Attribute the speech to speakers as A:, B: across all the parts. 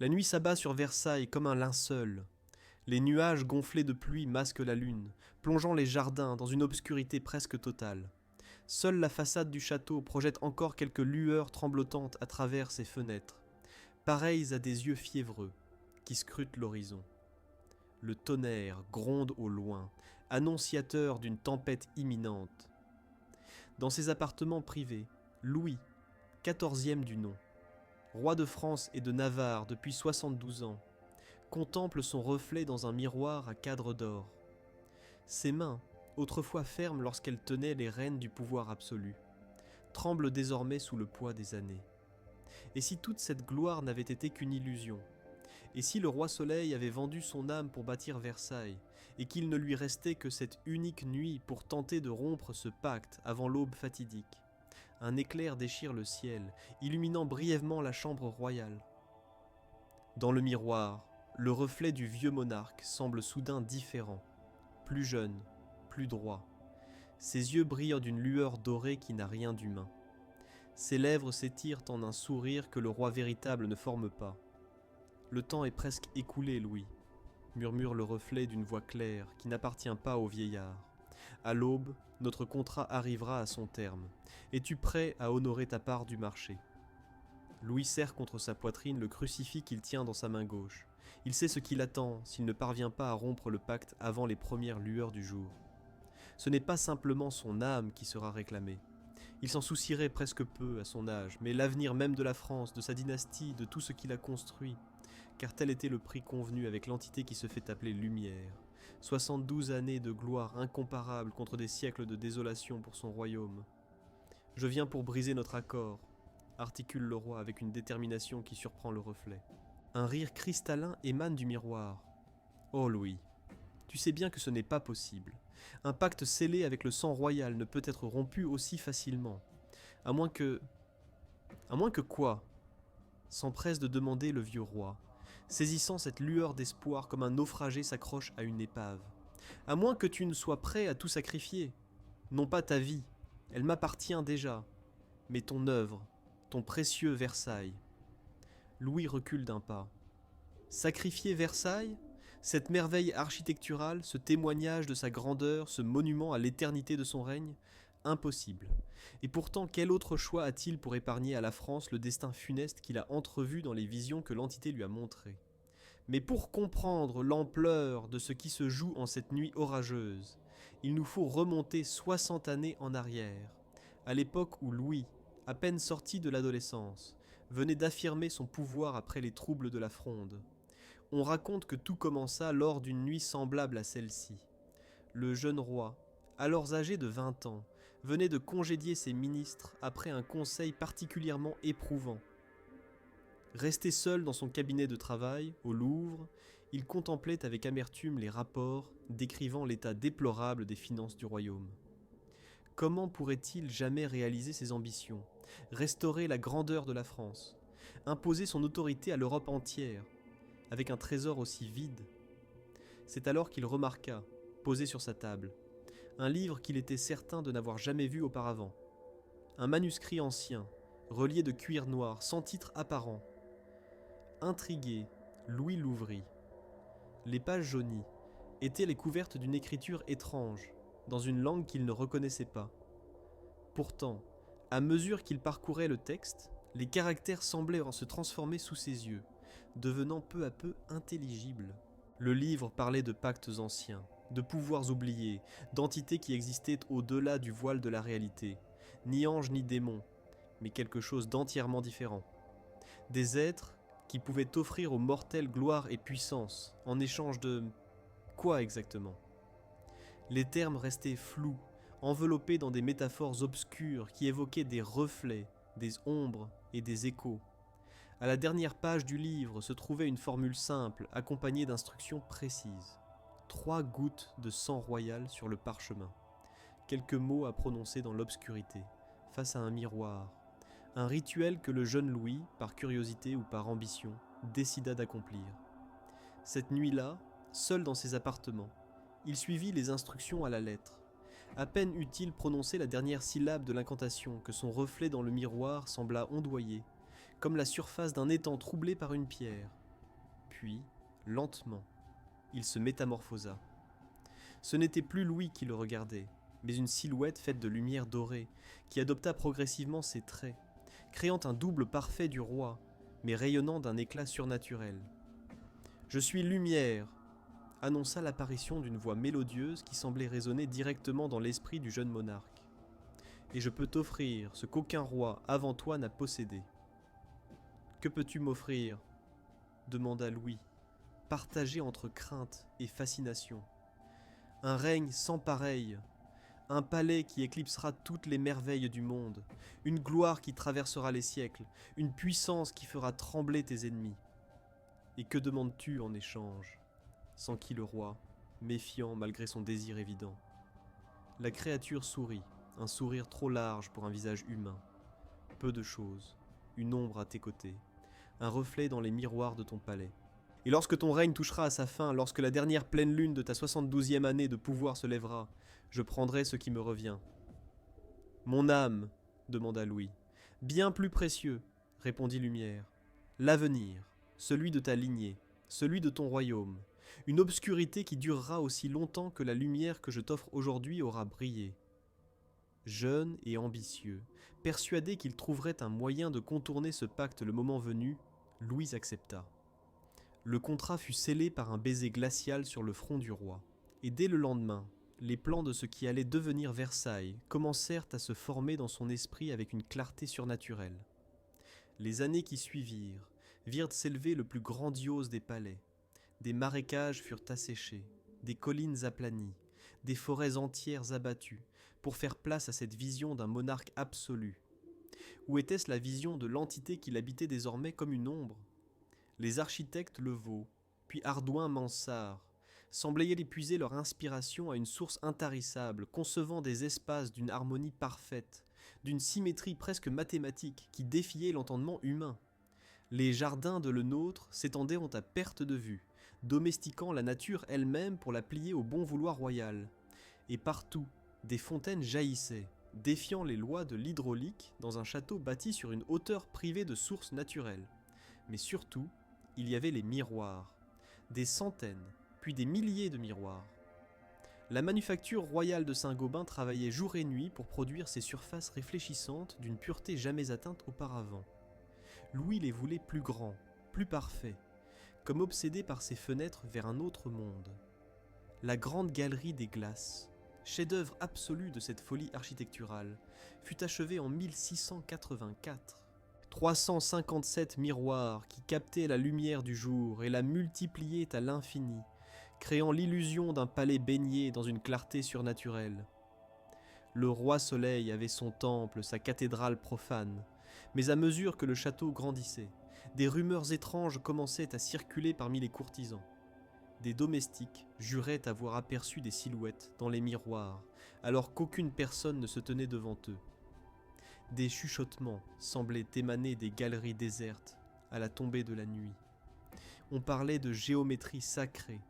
A: La nuit s'abat sur Versailles comme un linceul. Les nuages gonflés de pluie masquent la lune, plongeant les jardins dans une obscurité presque totale. Seule la façade du château projette encore quelques lueurs tremblotantes à travers ses fenêtres, pareilles à des yeux fiévreux qui scrutent l'horizon. Le tonnerre gronde au loin, annonciateur d'une tempête imminente. Dans ses appartements privés, Louis, 14e du nom, roi de France et de Navarre depuis 72 ans, contemple son reflet dans un miroir à cadre d'or. Ses mains, autrefois fermes lorsqu'elles tenaient les rênes du pouvoir absolu, tremblent désormais sous le poids des années. Et si toute cette gloire n'avait été qu'une illusion ? Et si le roi Soleil avait vendu son âme pour bâtir Versailles, et qu'il ne lui restait que cette unique nuit pour tenter de rompre ce pacte avant l'aube fatidique ? Un éclair déchire le ciel, illuminant brièvement la chambre royale. Dans le miroir, le reflet du vieux monarque semble soudain différent, plus jeune, plus droit. Ses yeux brillent d'une lueur dorée qui n'a rien d'humain. Ses lèvres s'étirent en un sourire que le roi véritable ne forme pas. Le temps est presque écoulé, Louis, murmure le reflet d'une voix claire qui n'appartient pas au vieillard. À l'aube, notre contrat arrivera à son terme. Es-tu prêt à honorer ta part du marché ? Louis serre contre sa poitrine le crucifix qu'il tient dans sa main gauche. Il sait ce qui l'attend s'il ne parvient pas à rompre le pacte avant les premières lueurs du jour. Ce n'est pas simplement son âme qui sera réclamée. Il s'en soucierait presque peu à son âge, mais l'avenir même de la France, de sa dynastie, de tout ce qu'il a construit, car tel était le prix convenu avec l'entité qui se fait appeler Lumière. 72 années de gloire incomparable contre des siècles de désolation pour son royaume. « Je viens pour briser notre accord », articule le roi avec une détermination qui surprend le reflet. Un rire cristallin émane du miroir. « Oh Louis, tu sais bien que ce n'est pas possible. Un pacte scellé avec le sang royal ne peut être rompu aussi facilement. À moins que... À moins que quoi ? S'empresse de demander le vieux roi, saisissant cette lueur d'espoir comme un naufragé s'accroche à une épave. À moins que tu ne sois prêt à tout sacrifier. Non pas ta vie, elle m'appartient déjà, mais ton œuvre, ton précieux Versailles. Louis recule d'un pas. Sacrifier Versailles ? Cette merveille architecturale, ce témoignage de sa grandeur, ce monument à l'éternité de son règne ? Impossible. Et pourtant, quel autre choix a-t-il pour épargner à la France le destin funeste qu'il a entrevu dans les visions que l'entité lui a montrées ? Mais pour comprendre l'ampleur de ce qui se joue en cette nuit orageuse, il nous faut remonter 60 années en arrière, à l'époque où Louis, à peine sorti de l'adolescence, venait d'affirmer son pouvoir après les troubles de la Fronde. On raconte que tout commença lors d'une nuit semblable à celle-ci. Le jeune roi, alors âgé de 20 ans, venait de congédier ses ministres après un conseil particulièrement éprouvant. Resté seul dans son cabinet de travail, au Louvre, il contemplait avec amertume les rapports décrivant l'état déplorable des finances du royaume. Comment pourrait-il jamais réaliser ses ambitions, restaurer la grandeur de la France, imposer son autorité à l'Europe entière, avec un trésor aussi vide ? C'est alors qu'il remarqua, posé sur sa table, un livre qu'il était certain de n'avoir jamais vu auparavant. Un manuscrit ancien, relié de cuir noir, sans titre apparent. Intrigué, Louis l'ouvrit. Les pages jaunies étaient les couvertes d'une écriture étrange, dans une langue qu'il ne reconnaissait pas. Pourtant, à mesure qu'il parcourait le texte, les caractères semblaient se transformer sous ses yeux, devenant peu à peu intelligibles. Le livre parlait de pactes anciens, de pouvoirs oubliés, d'entités qui existaient au-delà du voile de la réalité, ni anges ni démons, mais quelque chose d'entièrement différent. Des êtres qui pouvaient offrir aux mortels gloire et puissance, en échange de... quoi exactement ? Les termes restaient flous, enveloppés dans des métaphores obscures qui évoquaient des reflets, des ombres et des échos. À la dernière page du livre se trouvait une formule simple, accompagnée d'instructions précises. 3 gouttes de sang royal sur le parchemin. Quelques mots à prononcer dans l'obscurité, face à un miroir. Un rituel que le jeune Louis, par curiosité ou par ambition, décida d'accomplir. Cette nuit-là, seul dans ses appartements, il suivit les instructions à la lettre. À peine eut-il prononcé la dernière syllabe de l'incantation que son reflet dans le miroir sembla ondoyer, comme la surface d'un étang troublé par une pierre. puis, lentement, il se métamorphosa. Ce n'était plus Louis qui le regardait, mais une silhouette faite de lumière dorée, qui adopta progressivement ses traits, créant un double parfait du roi, mais rayonnant d'un éclat surnaturel. « Je suis lumière !» annonça l'apparition d'une voix mélodieuse qui semblait résonner directement dans l'esprit du jeune monarque. « Et je peux t'offrir ce qu'aucun roi avant toi n'a possédé. »« Que peux-tu m'offrir » demanda Louis, partagé entre crainte et fascination. « Un règne sans pareil, un palais qui éclipsera toutes les merveilles du monde, une gloire qui traversera les siècles, une puissance qui fera trembler tes ennemis. Et que demandes-tu en échange ?» s'enquit le roi, méfiant malgré son désir évident. La créature sourit, un sourire trop large pour un visage humain. Peu de choses, une ombre à tes côtés, un reflet dans les miroirs de ton palais. Et lorsque ton règne touchera à sa fin, lorsque la dernière pleine lune de ta 72e année de pouvoir se lèvera, je prendrai ce qui me revient. « Mon âme » demanda Louis. « Bien plus précieux » répondit Lumière. « L'avenir, celui de ta lignée, celui de ton royaume. Une obscurité qui durera aussi longtemps que la lumière que je t'offre aujourd'hui aura brillé. » Jeune et ambitieux, persuadé qu'il trouverait un moyen de contourner ce pacte le moment venu, Louis accepta. Le contrat fut scellé par un baiser glacial sur le front du roi, et dès le lendemain, les plans de ce qui allait devenir Versailles commencèrent à se former dans son esprit avec une clarté surnaturelle. Les années qui suivirent virent s'élever le plus grandiose des palais. Des marécages furent asséchés, des collines aplanies, des forêts entières abattues, pour faire place à cette vision d'un monarque absolu. Ou était-ce la vision de l'entité qui l'habitait désormais comme une ombre ? Les architectes Levaux, puis Ardouin Mansart, semblaient épuiser leur inspiration à une source intarissable, concevant des espaces d'une harmonie parfaite, d'une symétrie presque mathématique qui défiait l'entendement humain. Les jardins de le nôtre s'étendaient à perte de vue, domestiquant la nature elle-même pour la plier au bon vouloir royal. Et partout, des fontaines jaillissaient, défiant les lois de l'hydraulique dans un château bâti sur une hauteur privée de sources naturelles. Mais surtout, il y avait les miroirs, des centaines, puis des milliers de miroirs. La manufacture royale de Saint-Gobain travaillait jour et nuit pour produire ces surfaces réfléchissantes d'une pureté jamais atteinte auparavant. Louis les voulait plus grands, plus parfaits, comme obsédé par ses fenêtres vers un autre monde. La grande galerie des glaces, chef-d'œuvre absolu de cette folie architecturale, fut achevée en 1684. 357 miroirs qui captaient la lumière du jour et la multipliaient à l'infini, créant l'illusion d'un palais baigné dans une clarté surnaturelle. Le roi Soleil avait son temple, sa cathédrale profane, mais à mesure que le château grandissait, des rumeurs étranges commençaient à circuler parmi les courtisans. Des domestiques juraient avoir aperçu des silhouettes dans les miroirs, alors qu'aucune personne ne se tenait devant eux. Des chuchotements semblaient émaner des galeries désertes à la tombée de la nuit. On parlait de géométrie sacrée,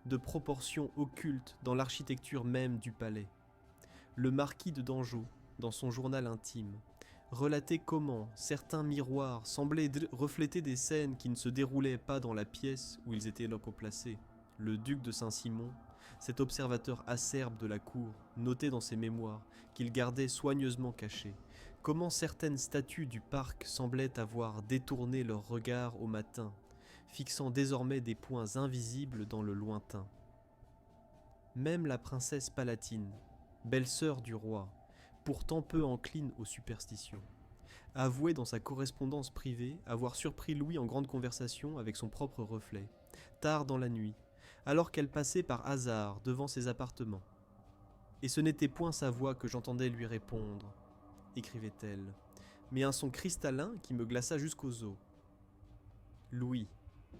A: de proportions occultes dans l'architecture même du palais. Le marquis de Dangeau, dans son journal intime, relatait comment certains miroirs semblaient refléter des scènes qui ne se déroulaient pas dans la pièce où ils étaient locaux placés. Le duc de Saint-Simon, cet observateur acerbe de la cour, notait dans ses mémoires, qu'il gardait soigneusement cachés, comment certaines statues du parc semblaient avoir détourné leur regard au matin, fixant désormais des points invisibles dans le lointain. Même la princesse Palatine, belle-sœur du roi, pourtant peu encline aux superstitions, avouait dans sa correspondance privée avoir surpris Louis en grande conversation avec son propre reflet, tard dans la nuit, alors qu'elle passait par hasard devant ses appartements. « Et ce n'était point sa voix que j'entendais lui répondre, » écrivait-elle, mais un son cristallin qui me glaça jusqu'aux os. Louis,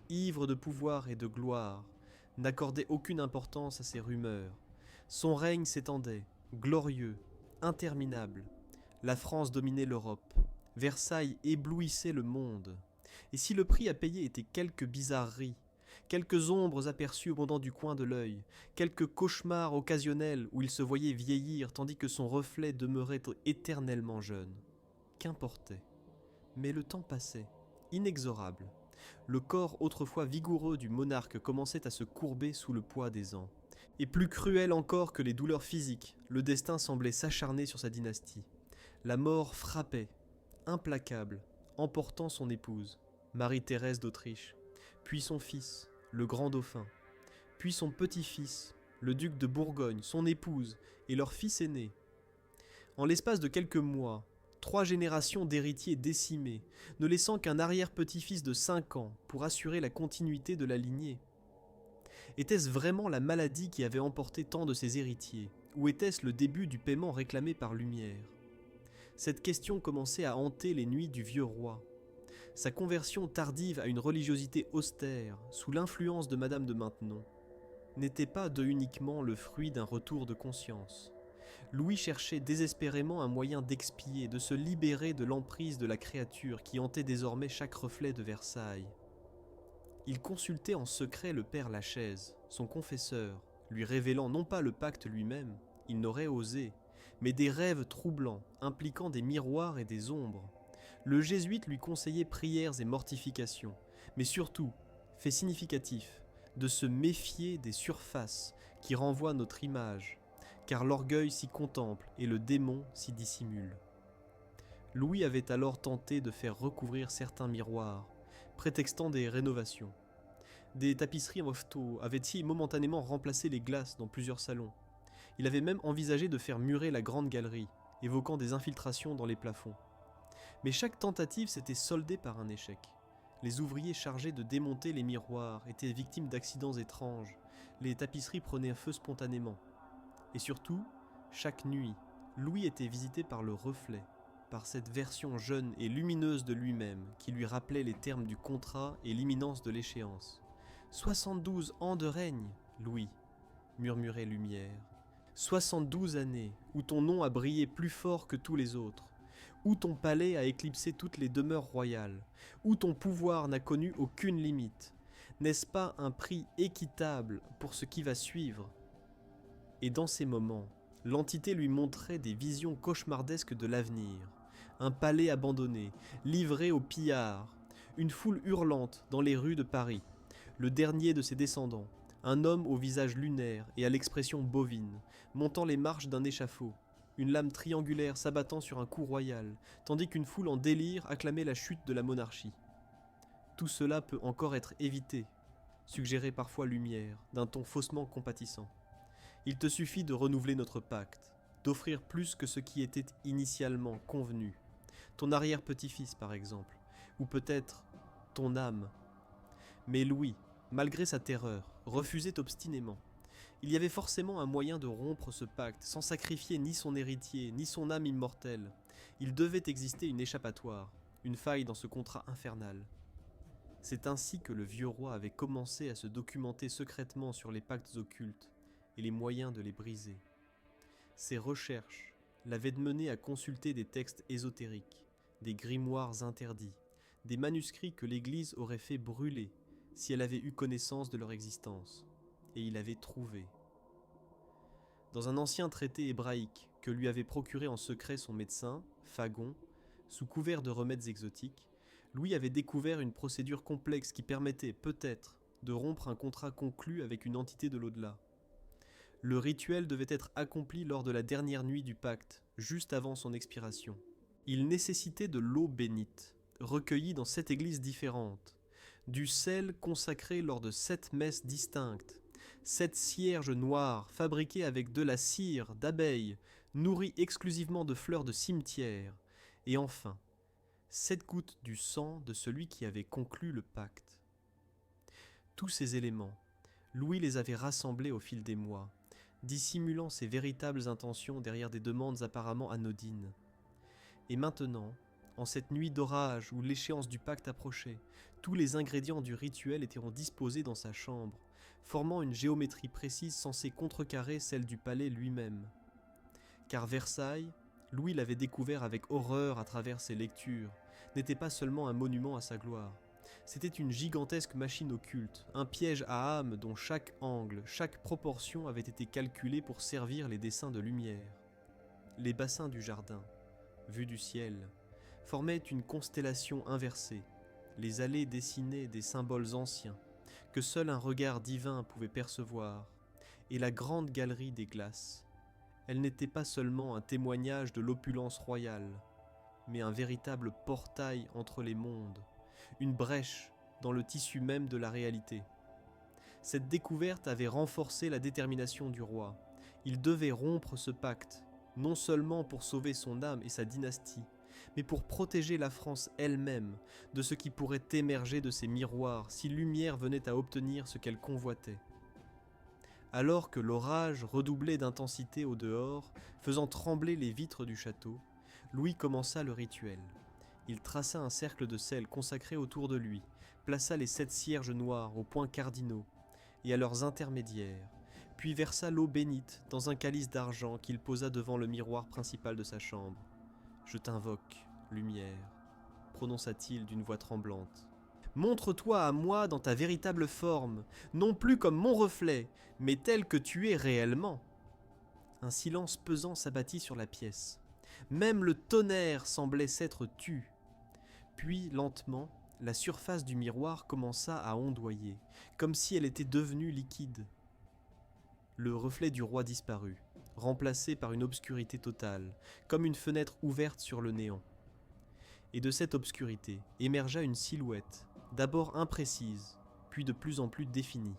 A: ivre de pouvoir et de gloire, n'accordait aucune importance à ces rumeurs. Son règne s'étendait, glorieux, interminable. La France dominait l'Europe. Versailles éblouissait le monde. Et si le prix à payer était quelques bizarreries, quelques ombres aperçues au pendant du coin de l'œil, quelques cauchemars occasionnels où il se voyait vieillir tandis que son reflet demeurait éternellement jeune, qu'importait. Mais le temps passait, inexorable. Le corps autrefois vigoureux du monarque commençait à se courber sous le poids des ans. Et plus cruel encore que les douleurs physiques, le destin semblait s'acharner sur sa dynastie. La mort frappait, implacable, emportant son épouse, Marie-Thérèse d'Autriche, puis son fils, le grand dauphin, puis son petit-fils, le duc de Bourgogne, son épouse et leur fils aîné. En l'espace de quelques mois, 3 générations d'héritiers décimés, ne laissant qu'un arrière-petit-fils de 5 ans pour assurer la continuité de la lignée. Était-ce vraiment la maladie qui avait emporté tant de ses héritiers, ou était-ce le début du paiement réclamé par Lumière ? Cette question commençait à hanter les nuits du vieux roi. Sa conversion tardive à une religiosité austère, sous l'influence de Madame de Maintenon, n'était pas uniquement le fruit d'un retour de conscience. Louis cherchait désespérément un moyen d'expier, de se libérer de l'emprise de la créature qui hantait désormais chaque reflet de Versailles. Il consultait en secret le père Lachaise, son confesseur, lui révélant non pas le pacte lui-même, il n'aurait osé, mais des rêves troublants, impliquant des miroirs et des ombres. Le jésuite lui conseillait prières et mortifications, mais surtout, fait significatif, de se méfier des surfaces qui renvoient notre image, car l'orgueil s'y contemple et le démon s'y dissimule. Louis avait alors tenté de faire recouvrir certains miroirs, prétextant des rénovations. Des tapisseries en mofeto avaient-ils momentanément remplacé les glaces dans plusieurs salons. Il avait même envisagé de faire murer la grande galerie, évoquant des infiltrations dans les plafonds. Mais chaque tentative s'était soldée par un échec. Les ouvriers chargés de démonter les miroirs étaient victimes d'accidents étranges, les tapisseries prenaient feu spontanément. Et surtout, chaque nuit, Louis était visité par le reflet, par cette version jeune et lumineuse de lui-même qui lui rappelait les termes du contrat et l'imminence de l'échéance. 72 ans de règne, Louis, murmurait Lumière. 72 années où ton nom a brillé plus fort que tous les autres, où ton palais a éclipsé toutes les demeures royales, où ton pouvoir n'a connu aucune limite. N'est-ce pas un prix équitable pour ce qui va suivre ? Et dans ces moments, l'entité lui montrait des visions cauchemardesques de l'avenir. Un palais abandonné, livré aux pillards, une foule hurlante dans les rues de Paris, le dernier de ses descendants, un homme au visage lunaire et à l'expression bovine, montant les marches d'un échafaud, une lame triangulaire s'abattant sur un cou royal, tandis qu'une foule en délire acclamait la chute de la monarchie. Tout cela peut encore être évité, suggérait parfois Lumière, d'un ton faussement compatissant. Il te suffit de renouveler notre pacte, d'offrir plus que ce qui était initialement convenu. Ton arrière-petit-fils, par exemple, ou peut-être ton âme. Mais Louis, malgré sa terreur, refusait obstinément. Il y avait forcément un moyen de rompre ce pacte, sans sacrifier ni son héritier, ni son âme immortelle. Il devait exister une échappatoire, une faille dans ce contrat infernal. C'est ainsi que le vieux roi avait commencé à se documenter secrètement sur les pactes occultes et les moyens de les briser. Ses recherches l'avaient mené à consulter des textes ésotériques, des grimoires interdits, des manuscrits que l'Église aurait fait brûler si elle avait eu connaissance de leur existence. Et il avait trouvé. Dans un ancien traité hébraïque que lui avait procuré en secret son médecin, Fagon, sous couvert de remèdes exotiques, Louis avait découvert une procédure complexe qui permettait peut-être de rompre un contrat conclu avec une entité de l'au-delà. Le rituel devait être accompli lors de la dernière nuit du pacte, juste avant son expiration. Il nécessitait de l'eau bénite, recueillie dans 7 églises différentes, du sel consacré lors de 7 messes distinctes, 7 cierges noires fabriquées avec de la cire d'abeilles, nourries exclusivement de fleurs de cimetière, et enfin, 7 gouttes du sang de celui qui avait conclu le pacte. Tous ces éléments, Louis les avait rassemblés au fil des mois, dissimulant ses véritables intentions derrière des demandes apparemment anodines. Et maintenant, en cette nuit d'orage où l'échéance du pacte approchait, tous les ingrédients du rituel étaient disposés dans sa chambre, formant une géométrie précise censée contrecarrer celle du palais lui-même. Car Versailles, Louis l'avait découvert avec horreur à travers ses lectures, n'était pas seulement un monument à sa gloire. C'était une gigantesque machine occulte, un piège à âme dont chaque angle, chaque proportion avait été calculée pour servir les desseins de Lumière. Les bassins du jardin, vus du ciel, formaient une constellation inversée, Les allées dessinaient des symboles anciens, que seul un regard divin pouvait percevoir, et la grande galerie des glaces. Elle n'était pas seulement un témoignage de l'opulence royale, mais un véritable portail entre les mondes, une brèche dans le tissu même de la réalité. Cette découverte avait renforcé la détermination du roi. Il devait rompre ce pacte, non seulement pour sauver son âme et sa dynastie, mais pour protéger la France elle-même de ce qui pourrait émerger de ses miroirs si Lumière venait à obtenir ce qu'elle convoitait. Alors que l'orage redoublait d'intensité au dehors, faisant trembler les vitres du château, Louis commença le rituel. Il traça un cercle de sel consacré autour de lui, plaça les 7 cierges noirs aux points cardinaux et à leurs intermédiaires, puis versa l'eau bénite dans un calice d'argent qu'il posa devant le miroir principal de sa chambre. « Je t'invoque, lumière », prononça-t-il d'une voix tremblante. « Montre-toi à moi dans ta véritable forme, non plus comme mon reflet, mais tel que tu es réellement. » Un silence pesant s'abattit sur la pièce. Même le tonnerre semblait s'être tu. Puis, lentement, la surface du miroir commença à ondoyer, comme si elle était devenue liquide. Le reflet du roi disparut, remplacé par une obscurité totale, comme une fenêtre ouverte sur le néant. Et de cette obscurité émergea une silhouette, d'abord imprécise, puis de plus en plus définie.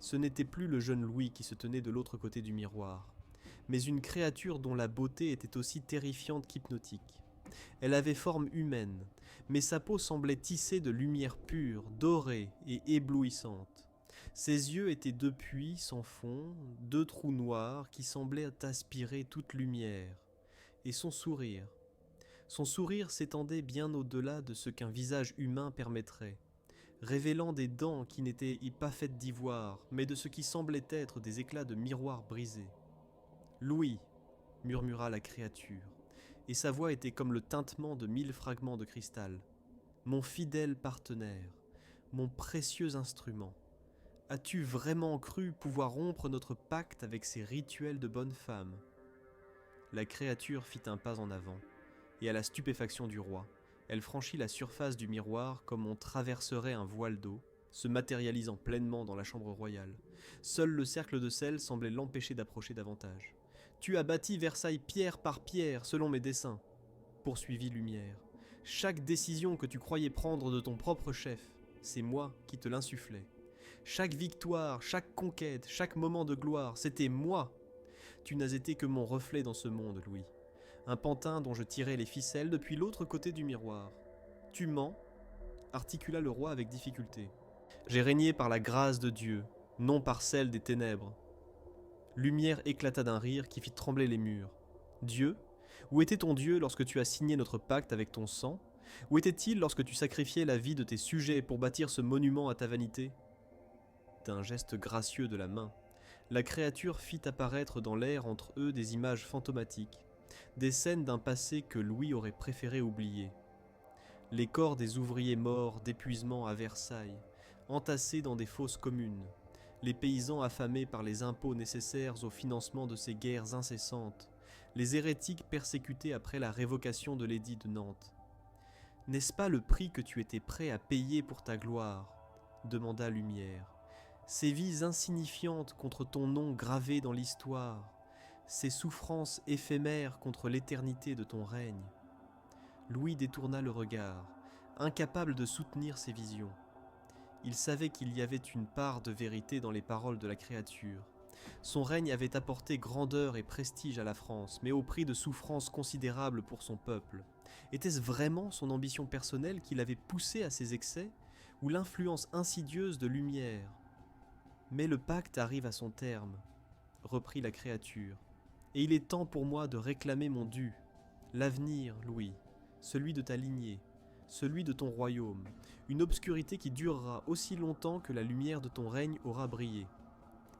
A: Ce n'était plus le jeune Louis qui se tenait de l'autre côté du miroir, mais une créature dont la beauté était aussi terrifiante qu'hypnotique. Elle avait forme humaine, mais sa peau semblait tissée de lumière pure, dorée et éblouissante. Ses yeux étaient 2 puits sans fond, 2 trous noirs qui semblaient aspirer toute lumière. Et son sourire s'étendait bien au-delà de ce qu'un visage humain permettrait, révélant des dents qui n'étaient pas faites d'ivoire, mais de ce qui semblait être des éclats de miroirs brisés. « Louis !» murmura la créature, et sa voix était comme le tintement de 1000 fragments de cristal. « Mon fidèle partenaire, mon précieux instrument, as-tu vraiment cru pouvoir rompre notre pacte avec ces rituels de bonne femme ?» La créature fit un pas en avant, et à la stupéfaction du roi, elle franchit la surface du miroir comme on traverserait un voile d'eau, se matérialisant pleinement dans la chambre royale. Seul le cercle de sel semblait l'empêcher d'approcher davantage. « Tu as bâti Versailles pierre par pierre selon mes dessins, » poursuivit Lumière. « Chaque décision que tu croyais prendre de ton propre chef, c'est moi qui te l'insufflais. Chaque victoire, chaque conquête, chaque moment de gloire, c'était moi. Tu n'as été que mon reflet dans ce monde, Louis. Un pantin dont je tirais les ficelles depuis l'autre côté du miroir. Tu mens, articula le roi avec difficulté. J'ai régné par la grâce de Dieu, non par celle des ténèbres. Lumière éclata d'un rire qui fit trembler les murs. Dieu ? Où était ton Dieu lorsque tu as signé notre pacte avec ton sang ? Où était-il lorsque tu sacrifiais la vie de tes sujets pour bâtir ce monument à ta vanité ? D'un geste gracieux de la main, la créature fit apparaître dans l'air entre eux des images fantomatiques, des scènes d'un passé que Louis aurait préféré oublier. Les corps des ouvriers morts d'épuisement à Versailles, entassés dans des fosses communes, les paysans affamés par les impôts nécessaires au financement de ces guerres incessantes, les hérétiques persécutés après la révocation de l'édit de Nantes. « N'est-ce pas le prix que tu étais prêt à payer pour ta gloire ?» demanda Lumière. « Ces vies insignifiantes contre ton nom gravé dans l'histoire, ces souffrances éphémères contre l'éternité de ton règne. » Louis détourna le regard, incapable de soutenir ses visions. Il savait qu'il y avait une part de vérité dans les paroles de la créature. Son règne avait apporté grandeur et prestige à la France, mais au prix de souffrances considérables pour son peuple. Était-ce vraiment son ambition personnelle qui l'avait poussé à ces excès, ou l'influence insidieuse de Lumière ? Mais le pacte arrive à son terme, reprit la créature, et il est temps pour moi de réclamer mon dû. L'avenir, Louis, celui de ta lignée, celui de ton royaume, une obscurité qui durera aussi longtemps que la lumière de ton règne aura brillé.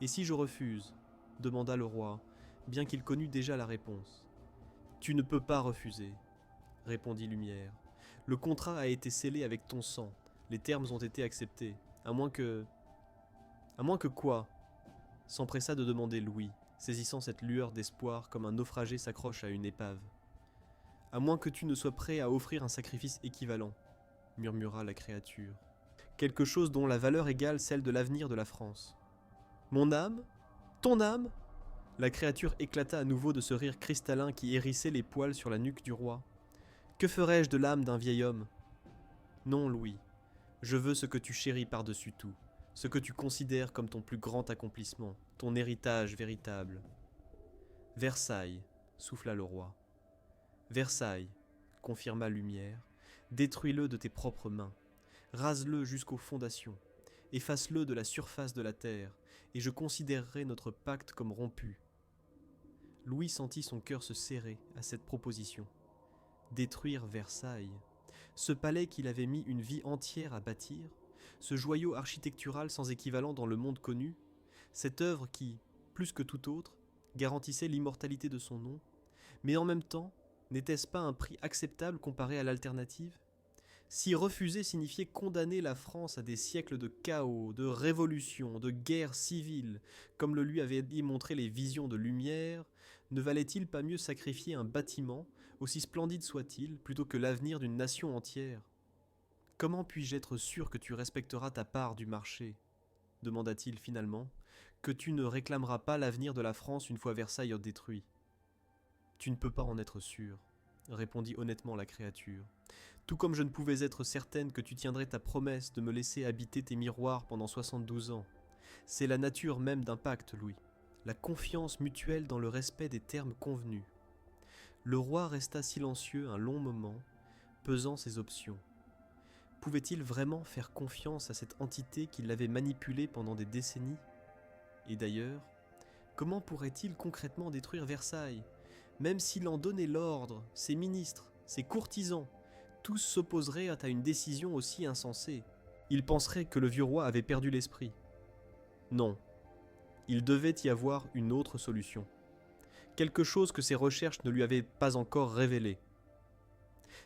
A: Et si je refuse ? Demanda le roi, bien qu'il connût déjà la réponse. Tu ne peux pas refuser, répondit Lumière. Le contrat a été scellé avec ton sang, les termes ont été acceptés, à moins que... À moins que quoi ? S'empressa de demander Louis, saisissant cette lueur d'espoir comme un naufragé s'accroche à une épave. À moins que tu ne sois prêt à offrir un sacrifice équivalent. murmura la créature. Quelque chose dont la valeur égale celle de l'avenir de la France. Mon âme ? Ton âme ? La créature éclata à nouveau de ce rire cristallin qui hérissait les poils sur la nuque du roi. Que ferais-je de l'âme d'un vieil homme ? Non, Louis, je veux ce que tu chéris par-dessus tout, ce que tu considères comme ton plus grand accomplissement, ton héritage véritable. Versailles, souffla le roi. Versailles, confirma Lumière, détruis-le de tes propres mains, rase-le jusqu'aux fondations, efface-le de la surface de la terre, et je considérerai notre pacte comme rompu. Louis sentit son cœur se serrer à cette proposition. Détruire Versailles, ce palais qu'il avait mis une vie entière à bâtir, ce joyau architectural sans équivalent dans le monde connu, cette œuvre qui, plus que toute autre, garantissait l'immortalité de son nom, mais en même temps, n'était-ce pas un prix acceptable comparé à l'alternative ? Si refuser signifiait condamner la France à des siècles de chaos, de révolutions, de guerres civiles, comme le lui avaient dit montrer les visions de Lumière, ne valait-il pas mieux sacrifier un bâtiment, aussi splendide soit-il, plutôt que l'avenir d'une nation entière ? Comment puis-je être sûr que tu respecteras ta part du marché ? Demanda-t-il finalement, que tu ne réclameras pas l'avenir de la France une fois Versailles détruit ? Tu ne peux pas en être sûr, répondit honnêtement la créature. Tout comme je ne pouvais être certaine que tu tiendrais ta promesse de me laisser habiter tes miroirs pendant 72 ans. C'est la nature même d'un pacte, Louis. La confiance mutuelle dans le respect des termes convenus. Le roi resta silencieux un long moment, pesant ses options. Pouvait-il vraiment faire confiance à cette entité qui l'avait manipulé pendant des décennies ? Et d'ailleurs, comment pourrait-il concrètement détruire Versailles ? Même s'il en donnait l'ordre, ses ministres, ses courtisans, tous s'opposeraient à une décision aussi insensée. Ils penseraient que le vieux roi avait perdu l'esprit. Non, il devait y avoir une autre solution. Quelque chose que ses recherches ne lui avaient pas encore révélé.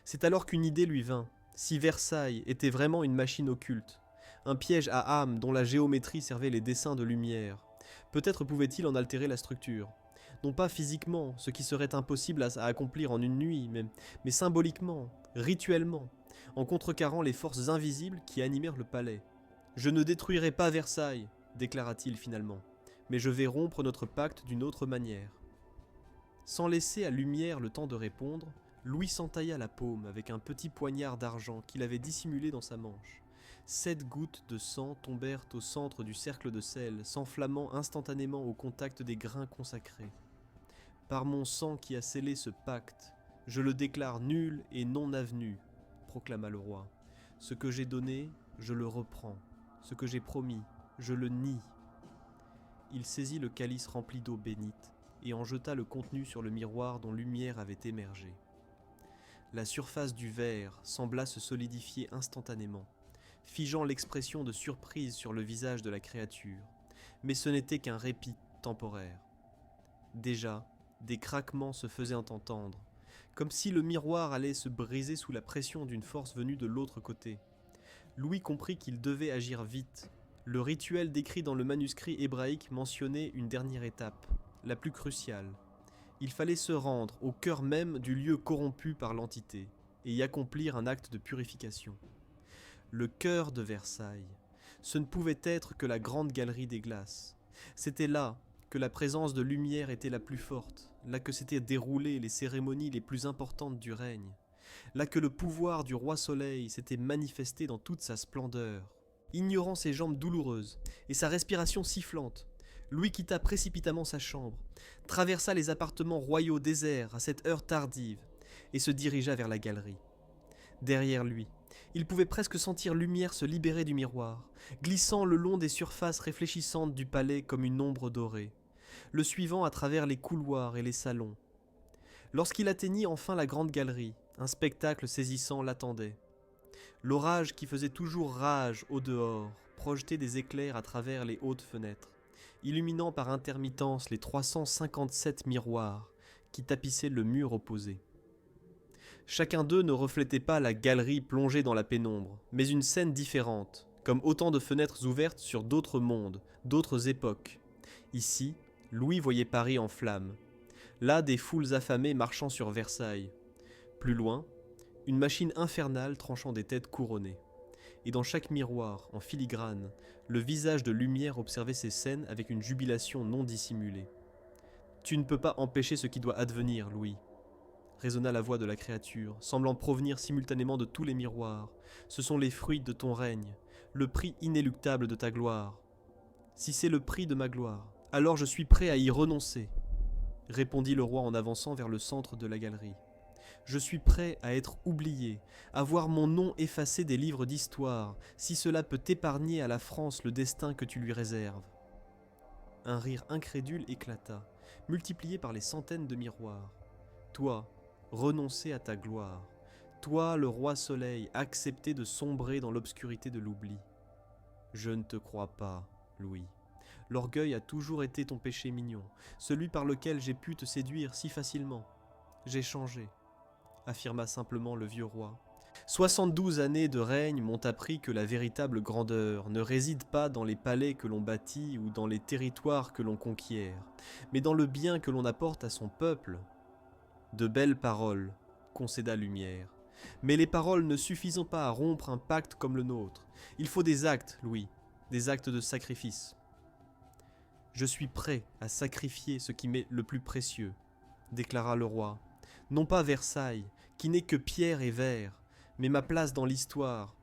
A: C'est alors qu'une idée lui vint. Si Versailles était vraiment une machine occulte, un piège à âme dont la géométrie servait les dessins de Lumière, peut-être pouvait-il en altérer la structure. Non pas physiquement, ce qui serait impossible à accomplir en une nuit, mais symboliquement, rituellement, en contrecarrant les forces invisibles qui animèrent le palais. « Je ne détruirai pas Versailles, déclara-t-il finalement, mais je vais rompre notre pacte d'une autre manière. » Sans laisser à Lumière le temps de répondre, Louis s'entailla la paume avec un petit poignard d'argent qu'il avait dissimulé dans sa manche. 7 gouttes de sang tombèrent au centre du cercle de sel, s'enflammant instantanément au contact des grains consacrés. « Par mon sang qui a scellé ce pacte, je le déclare nul et non avenu, » proclama le roi. « Ce que j'ai donné, je le reprends. Ce que j'ai promis, je le nie. » Il saisit le calice rempli d'eau bénite et en jeta le contenu sur le miroir dont Lumière avait émergé. La surface du verre sembla se solidifier instantanément, figeant l'expression de surprise sur le visage de la créature, mais ce n'était qu'un répit temporaire. Déjà, des craquements se faisaient entendre, comme si le miroir allait se briser sous la pression d'une force venue de l'autre côté. Louis comprit qu'il devait agir vite. Le rituel décrit dans le manuscrit hébraïque mentionnait une dernière étape, la plus cruciale. Il fallait se rendre au cœur même du lieu corrompu par l'entité et y accomplir un acte de purification. Le cœur de Versailles, ce ne pouvait être que la grande galerie des glaces. C'était là que la présence de Lumière était la plus forte, là que s'étaient déroulées les cérémonies les plus importantes du règne, là que le pouvoir du roi Soleil s'était manifesté dans toute sa splendeur. Ignorant ses jambes douloureuses et sa respiration sifflante, Louis quitta précipitamment sa chambre, traversa les appartements royaux déserts à cette heure tardive et se dirigea vers la galerie. Derrière lui, il pouvait presque sentir Lumière se libérer du miroir, glissant le long des surfaces réfléchissantes du palais comme une ombre dorée, le suivant à travers les couloirs et les salons. Lorsqu'il atteignit enfin la grande galerie, un spectacle saisissant l'attendait. L'orage qui faisait toujours rage au dehors projetait des éclairs à travers les hautes fenêtres, illuminant par intermittence les 357 miroirs qui tapissaient le mur opposé. Chacun d'eux ne reflétait pas la galerie plongée dans la pénombre, mais une scène différente, comme autant de fenêtres ouvertes sur d'autres mondes, d'autres époques. Ici, Louis voyait Paris en flammes. Là, des foules affamées marchant sur Versailles. Plus loin, Une machine infernale tranchant des têtes couronnées. Et dans chaque miroir, en filigrane, le visage de lumière observait ces scènes avec une jubilation non dissimulée. « Tu ne peux pas empêcher ce qui doit advenir, Louis », résonna la voix de la créature, semblant provenir simultanément de tous les miroirs. « Ce sont les fruits de ton règne, le prix inéluctable de ta gloire. Si c'est le prix de ma gloire, alors je suis prêt à y renoncer, » répondit le roi en avançant vers le centre de la galerie. « Je suis prêt à être oublié, à voir mon nom effacé des livres d'histoire, si cela peut épargner à la France le destin que tu lui réserves. » Un rire incrédule éclata, multiplié par les centaines de miroirs. « Toi, renoncer à ta gloire. Toi, le roi soleil, accepter de sombrer dans l'obscurité de l'oubli. Je ne te crois pas, Louis. L'orgueil a toujours été ton péché mignon, celui par lequel j'ai pu te séduire si facilement. J'ai changé, affirma simplement le vieux roi. 72 années de règne m'ont appris que la véritable grandeur ne réside pas dans les palais que l'on bâtit ou dans les territoires que l'on conquiert, mais dans le bien que l'on apporte à son peuple. De belles paroles, concéda Lumière. Mais les paroles ne suffisant pas à rompre un pacte comme le nôtre. Il faut des actes, Louis, des actes de sacrifice. Je suis prêt à sacrifier ce qui m'est le plus précieux, déclara le roi. Non pas Versailles, qui n'est que pierre et verre, mais ma place dans l'histoire.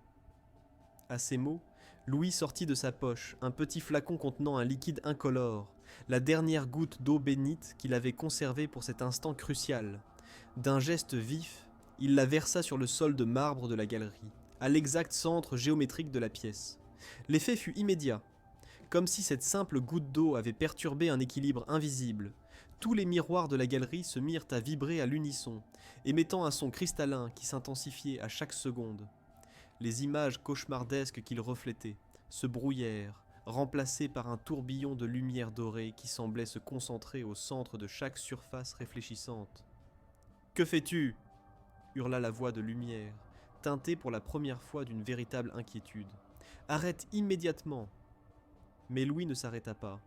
A: À ces mots, Louis sortit de sa poche un petit flacon contenant un liquide incolore, la dernière goutte d'eau bénite qu'il avait conservée pour cet instant crucial. D'un geste vif, il la versa sur le sol de marbre de la galerie, à l'exact centre géométrique de la pièce. L'effet fut immédiat, comme si cette simple goutte d'eau avait perturbé un équilibre invisible. Tous les miroirs de la galerie se mirent à vibrer à l'unisson, émettant un son cristallin qui s'intensifiait à chaque seconde. Les images cauchemardesques qu'ils reflétaient se brouillèrent, remplacées par un tourbillon de lumière dorée qui semblait se concentrer au centre de chaque surface réfléchissante. « Que fais-tu » hurla la voix de Lumière, teintée pour la première fois d'une véritable inquiétude. « Arrête immédiatement !» Mais Louis ne s'arrêta pas.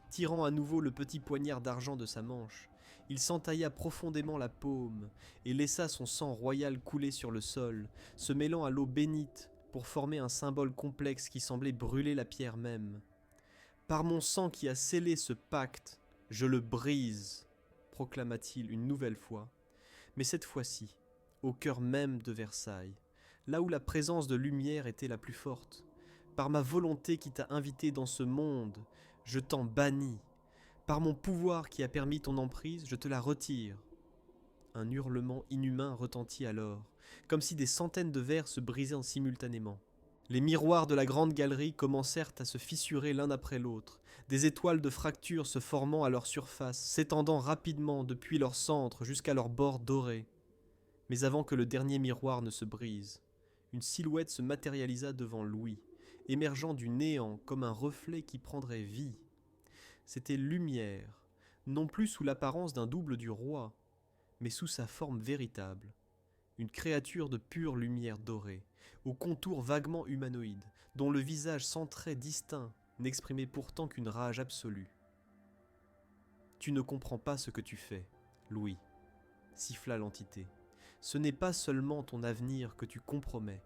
A: Tirant à nouveau le petit poignard d'argent de sa manche, il s'entailla profondément la paume et laissa son sang royal couler sur le sol, se mêlant à l'eau bénite pour former un symbole complexe qui semblait brûler la pierre même. « Par mon sang qui a scellé ce pacte, je le brise !» proclama-t-il une nouvelle fois, mais cette fois-ci, au cœur même de Versailles, là où la présence de lumière était la plus forte. Par ma volonté qui t'a invité dans ce monde, je t'en bannis. Par mon pouvoir qui a permis ton emprise, je te la retire. » Un hurlement inhumain retentit alors, comme si des centaines de verres se brisaient simultanément. Les miroirs de la grande galerie commencèrent à se fissurer l'un après l'autre, des étoiles de fracture se formant à leur surface, s'étendant rapidement depuis leur centre jusqu'à leur bord doré. Mais avant que le dernier miroir ne se brise, une silhouette se matérialisa devant Louis, émergeant du néant comme un reflet qui prendrait vie. C'était Lumière, non plus sous l'apparence d'un double du roi, mais sous sa forme véritable, une créature de pure lumière dorée, aux contours vaguement humanoïdes, dont le visage sans traits distincts n'exprimait pourtant qu'une rage absolue. « Tu ne comprends pas ce que tu fais, Louis, » siffla l'entité. « Ce n'est pas seulement ton avenir que tu compromets,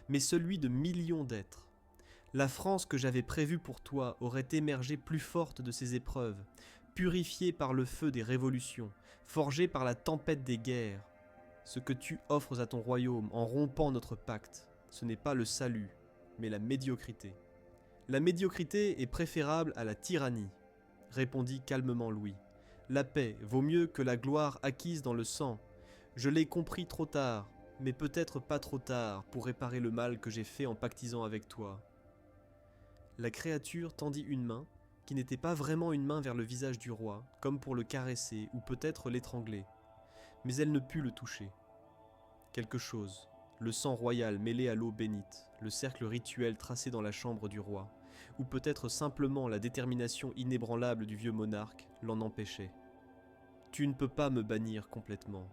A: mais celui de millions d'êtres. La France que j'avais prévue pour toi aurait émergé plus forte de ces épreuves, purifiée par le feu des révolutions, forgée par la tempête des guerres. Ce que tu offres à ton royaume en rompant notre pacte, ce n'est pas le salut, mais la médiocrité. La médiocrité est préférable à la tyrannie, répondit calmement Louis. La paix vaut mieux que la gloire acquise dans le sang. Je l'ai compris trop tard, mais peut-être pas trop tard pour réparer le mal que j'ai fait en pactisant avec toi. La créature tendit une main, qui n'était pas vraiment une main vers le visage du roi, comme pour le caresser ou peut-être l'étrangler. Mais elle ne put le toucher. Quelque chose, le sang royal mêlé à l'eau bénite, le cercle rituel tracé dans la chambre du roi, ou peut-être simplement la détermination inébranlable du vieux monarque, l'en empêchait. « Tu ne peux pas me bannir complètement, »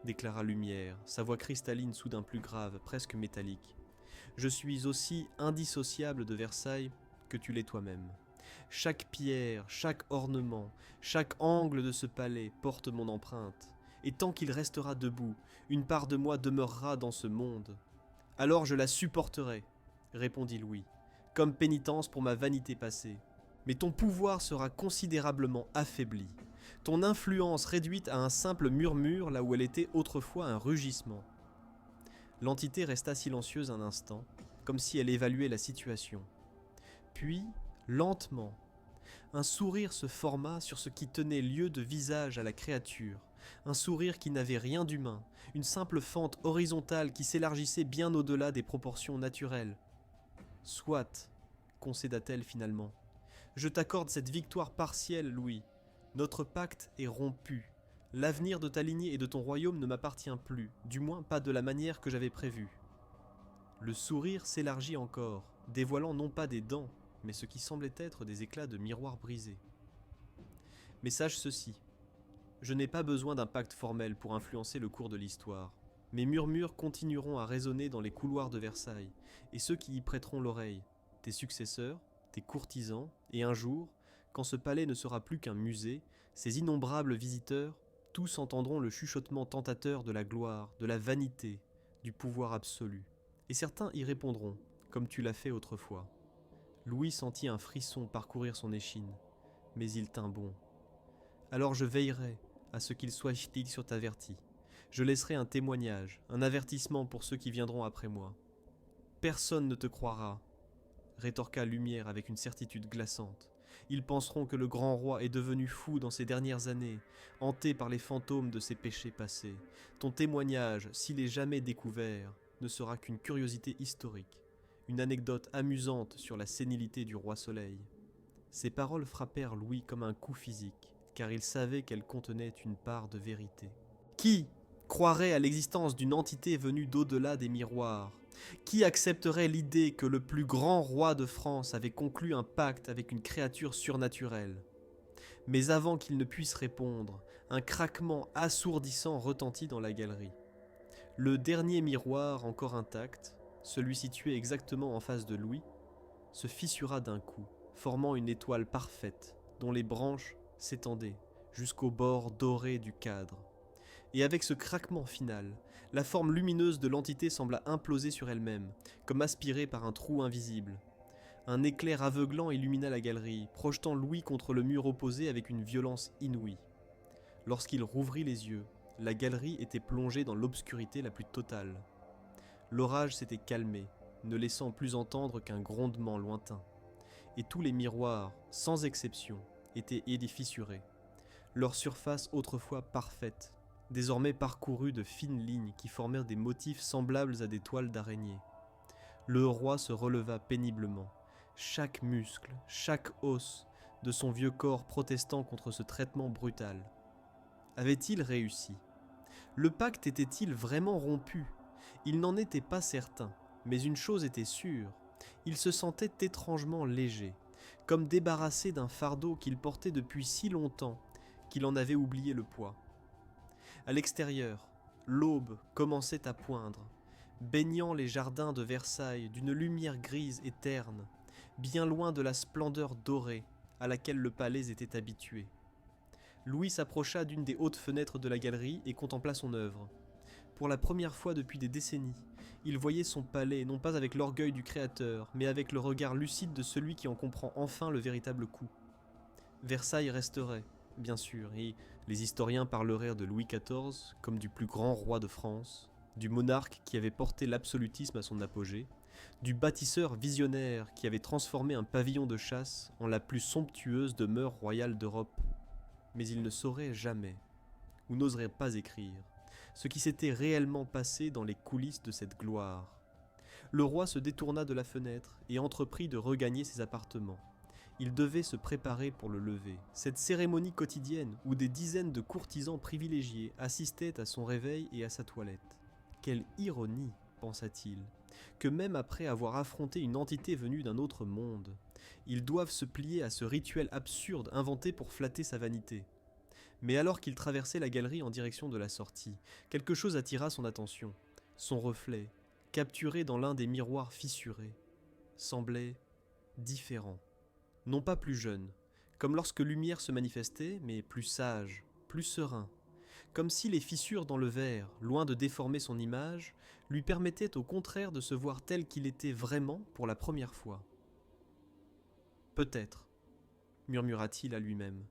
A: déclara Lumière, sa voix cristalline soudain plus grave, presque métallique. « Je suis aussi indissociable de Versailles que tu l'es toi-même. Chaque pierre, chaque ornement, chaque angle de ce palais porte mon empreinte, et tant qu'il restera debout, une part de moi demeurera dans ce monde. Alors je la supporterai, répondit Louis, comme pénitence pour ma vanité passée. Mais ton pouvoir sera considérablement affaibli, ton influence réduite à un simple murmure là où elle était autrefois un rugissement. L'entité resta silencieuse un instant, comme si elle évaluait la situation. Puis, lentement, un sourire se forma sur ce qui tenait lieu de visage à la créature, un sourire qui n'avait rien d'humain, une simple fente horizontale qui s'élargissait bien au-delà des proportions naturelles. « Soit, concéda-t-elle finalement. Je t'accorde cette victoire partielle, Louis. Notre pacte est rompu. L'avenir de ta lignée et de ton royaume ne m'appartient plus, du moins pas de la manière que j'avais prévue. » Le sourire s'élargit encore, dévoilant non pas des dents, mais ce qui semblait être des éclats de miroir brisés. « Mais sache ceci, je n'ai pas besoin d'un pacte formel pour influencer le cours de l'histoire. Mes murmures continueront à résonner dans les couloirs de Versailles, et ceux qui y prêteront l'oreille, tes successeurs, tes courtisans, et un jour, quand ce palais ne sera plus qu'un musée, ces innombrables visiteurs, tous entendront le chuchotement tentateur de la gloire, de la vanité, du pouvoir absolu. Et certains y répondront, comme tu l'as fait autrefois. » Louis sentit un frisson parcourir son échine, mais il tint bon. « Alors je veillerai à ce qu'il soit dit sur t'averti. Je laisserai un témoignage, un avertissement pour ceux qui viendront après moi. »« Personne ne te croira, » rétorqua Lumière avec une certitude glaçante. « Ils penseront que le grand roi est devenu fou dans ces dernières années, hanté par les fantômes de ses péchés passés. Ton témoignage, s'il est jamais découvert, ne sera qu'une curiosité historique, une anecdote amusante sur la sénilité du roi Soleil. » Ces paroles frappèrent Louis comme un coup physique, car il savait qu'elles contenaient une part de vérité. Qui croirait à l'existence d'une entité venue d'au-delà des miroirs ? Qui accepterait l'idée que le plus grand roi de France avait conclu un pacte avec une créature surnaturelle ? Mais avant qu'il ne puisse répondre, un craquement assourdissant retentit dans la galerie. Le dernier miroir, encore intact, celui situé exactement en face de Louis, se fissura d'un coup, formant une étoile parfaite, dont les branches s'étendaient jusqu'au bord doré du cadre. Et avec ce craquement final, la forme lumineuse de l'entité sembla imploser sur elle-même, comme aspirée par un trou invisible. Un éclair aveuglant illumina la galerie, projetant Louis contre le mur opposé avec une violence inouïe. Lorsqu'il rouvrit les yeux, la galerie était plongée dans l'obscurité la plus totale. L'orage s'était calmé, ne laissant plus entendre qu'un grondement lointain. Et tous les miroirs, sans exception, étaient fissurés. Leur surface autrefois parfaite, désormais parcourue de fines lignes qui formèrent des motifs semblables à des toiles d'araignée. Le roi se releva péniblement, chaque muscle, chaque os de son vieux corps protestant contre ce traitement brutal. Avait-il réussi ? Le pacte était-il vraiment rompu ? Il n'en était pas certain, mais une chose était sûre, il se sentait étrangement léger, comme débarrassé d'un fardeau qu'il portait depuis si longtemps qu'il en avait oublié le poids. À l'extérieur, l'aube commençait à poindre, baignant les jardins de Versailles d'une lumière grise et terne, bien loin de la splendeur dorée à laquelle le palais était habitué. Louis s'approcha d'une des hautes fenêtres de la galerie et contempla son œuvre. Pour la première fois depuis des décennies, il voyait son palais non pas avec l'orgueil du créateur, mais avec le regard lucide de celui qui en comprend enfin le véritable coût. Versailles resterait, bien sûr, et les historiens parleraient de Louis XIV comme du plus grand roi de France, du monarque qui avait porté l'absolutisme à son apogée, du bâtisseur visionnaire qui avait transformé un pavillon de chasse en la plus somptueuse demeure royale d'Europe. Mais il ne saurait jamais, ou n'oserait pas écrire, ce qui s'était réellement passé dans les coulisses de cette gloire. Le roi se détourna de la fenêtre et entreprit de regagner ses appartements. Il devait se préparer pour le lever. Cette cérémonie quotidienne où des dizaines de courtisans privilégiés assistaient à son réveil et à sa toilette. Quelle ironie, pensa-t-il, que même après avoir affronté une entité venue d'un autre monde, ils doivent se plier à ce rituel absurde inventé pour flatter sa vanité. Mais alors qu'il traversait la galerie en direction de la sortie, quelque chose attira son attention. Son reflet, capturé dans l'un des miroirs fissurés, semblait différent. Non pas plus jeune, comme lorsque Lumière se manifestait, mais plus sage, plus serein, comme si les fissures dans le verre, loin de déformer son image, lui permettaient au contraire de se voir tel qu'il était vraiment pour la première fois. « Peut-être, murmura-t-il à lui-même.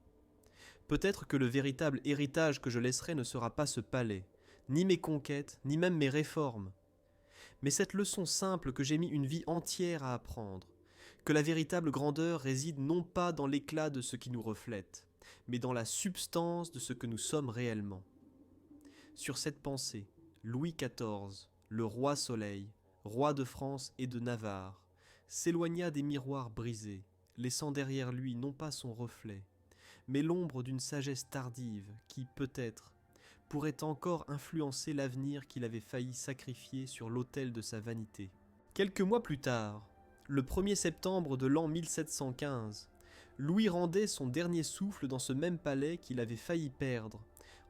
A: Peut-être que le véritable héritage que je laisserai ne sera pas ce palais, ni mes conquêtes, ni même mes réformes, mais cette leçon simple que j'ai mis une vie entière à apprendre, que la véritable grandeur réside non pas dans l'éclat de ce qui nous reflète, mais dans la substance de ce que nous sommes réellement. » Sur cette pensée, Louis XIV, le roi Soleil, roi de France et de Navarre, s'éloigna des miroirs brisés, laissant derrière lui non pas son reflet, mais l'ombre d'une sagesse tardive qui, peut-être, pourrait encore influencer l'avenir qu'il avait failli sacrifier sur l'autel de sa vanité. Quelques mois plus tard, le 1er septembre de l'an 1715, Louis rendait son dernier souffle dans ce même palais qu'il avait failli perdre,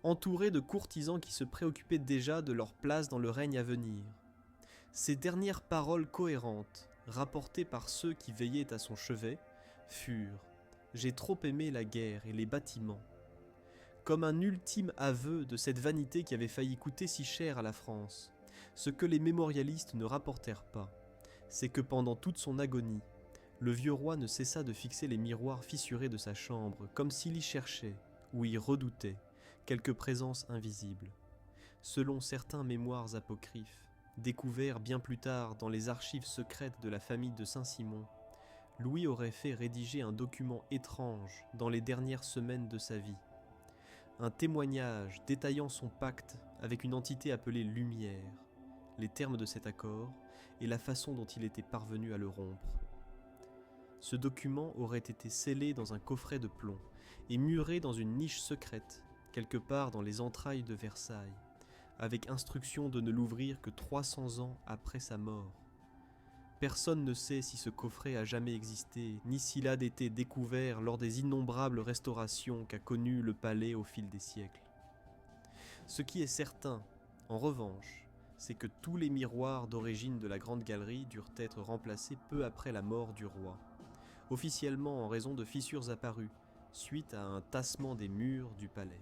A: entouré de courtisans qui se préoccupaient déjà de leur place dans le règne à venir. Ses dernières paroles cohérentes, rapportées par ceux qui veillaient à son chevet, furent « J'ai trop aimé la guerre et les bâtiments », comme un ultime aveu de cette vanité qui avait failli coûter si cher à la France. Ce que les mémorialistes ne rapportèrent pas, c'est que pendant toute son agonie, le vieux roi ne cessa de fixer les miroirs fissurés de sa chambre, comme s'il y cherchait, ou y redoutait, quelque présence invisible. Selon certains mémoires apocryphes, découverts bien plus tard dans les archives secrètes de la famille de Saint-Simon, Louis aurait fait rédiger un document étrange dans les dernières semaines de sa vie. Un témoignage détaillant son pacte avec une entité appelée Lumière, les termes de cet accord et la façon dont il était parvenu à le rompre. Ce document aurait été scellé dans un coffret de plomb et muré dans une niche secrète, quelque part dans les entrailles de Versailles, avec instruction de ne l'ouvrir que 300 ans après sa mort. Personne ne sait si ce coffret a jamais existé, ni s'il a été découvert lors des innombrables restaurations qu'a connues le palais au fil des siècles. Ce qui est certain, en revanche, c'est que tous les miroirs d'origine de la Grande Galerie durent être remplacés peu après la mort du roi, officiellement en raison de fissures apparues, suite à un tassement des murs du palais.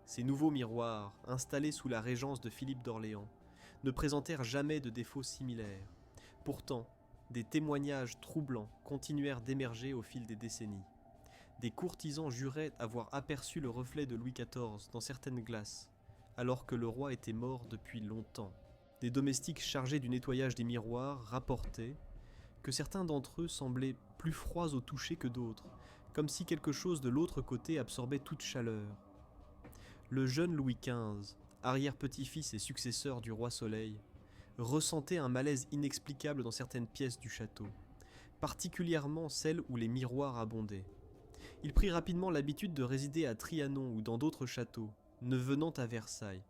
A: Ces nouveaux miroirs, installés sous la régence de Philippe d'Orléans, ne présentèrent jamais de défauts similaires. Pourtant, des témoignages troublants continuèrent d'émerger au fil des décennies. Des courtisans juraient avoir aperçu le reflet de Louis XIV dans certaines glaces, alors que le roi était mort depuis longtemps. Des domestiques chargés du nettoyage des miroirs rapportaient que certains d'entre eux semblaient plus froids au toucher que d'autres, comme si quelque chose de l'autre côté absorbait toute chaleur. Le jeune Louis XV, arrière-petit-fils et successeur du roi Soleil, ressentait un malaise inexplicable dans certaines pièces du château, particulièrement celles où les miroirs abondaient. Il prit rapidement l'habitude de résider à Trianon ou dans d'autres châteaux, ne venant à Versailles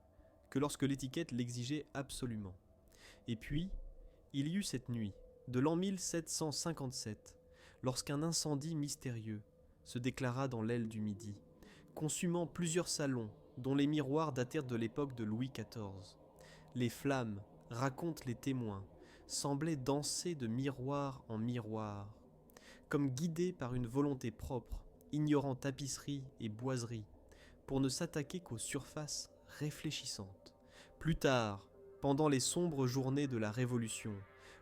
A: que lorsque l'étiquette l'exigeait absolument. Et puis, il y eut cette nuit, de l'an 1757, lorsqu'un incendie mystérieux se déclara dans l'aile du Midi, consumant plusieurs salons dont les miroirs datèrent de l'époque de Louis XIV. Les flammes, racontent les témoins, semblaient danser de miroir en miroir, comme guidées par une volonté propre, ignorant tapisserie et boiserie, pour ne s'attaquer qu'aux surfaces réfléchissantes. Plus tard, pendant les sombres journées de la Révolution,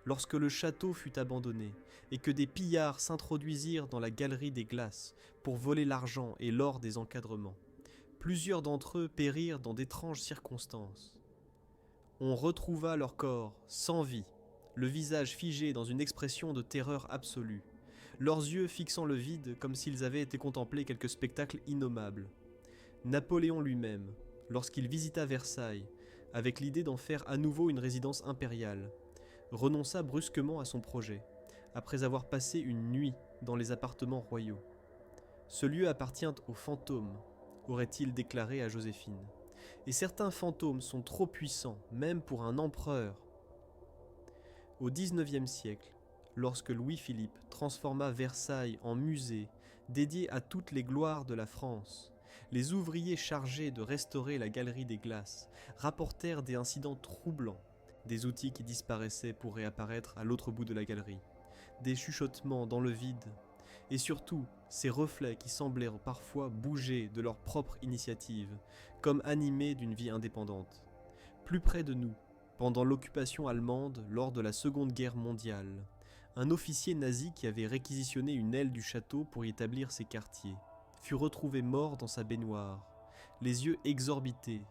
A: lorsque le château fut abandonné et que des pillards s'introduisirent dans la galerie des glaces pour voler l'argent et l'or des encadrements, plusieurs d'entre eux périrent dans d'étranges circonstances. On retrouva leur corps sans vie, le visage figé dans une expression de terreur absolue, leurs yeux fixant le vide comme s'ils avaient été contempler quelque spectacle innommable. Napoléon lui-même, lorsqu'il visita Versailles, avec l'idée d'en faire à nouveau une résidence impériale, renonça brusquement à son projet, après avoir passé une nuit dans les appartements royaux. Ce lieu appartient aux fantômes, aurait-il déclaré à Joséphine. Et certains fantômes sont trop puissants, même pour un empereur. Au XIXe siècle, lorsque Louis-Philippe transforma Versailles en musée dédié à toutes les gloires de la France, les ouvriers chargés de restaurer la galerie des glaces rapportèrent des incidents troublants, des outils qui disparaissaient pour réapparaître à l'autre bout de la galerie, des chuchotements dans le vide, et surtout ces reflets qui semblèrent parfois bouger de leur propre initiative, comme animés d'une vie indépendante. Plus près de nous, pendant l'occupation allemande lors de la Seconde Guerre mondiale, un officier nazi qui avait réquisitionné une aile du château pour y établir ses quartiers fut retrouvé mort dans sa baignoire, les yeux exorbités,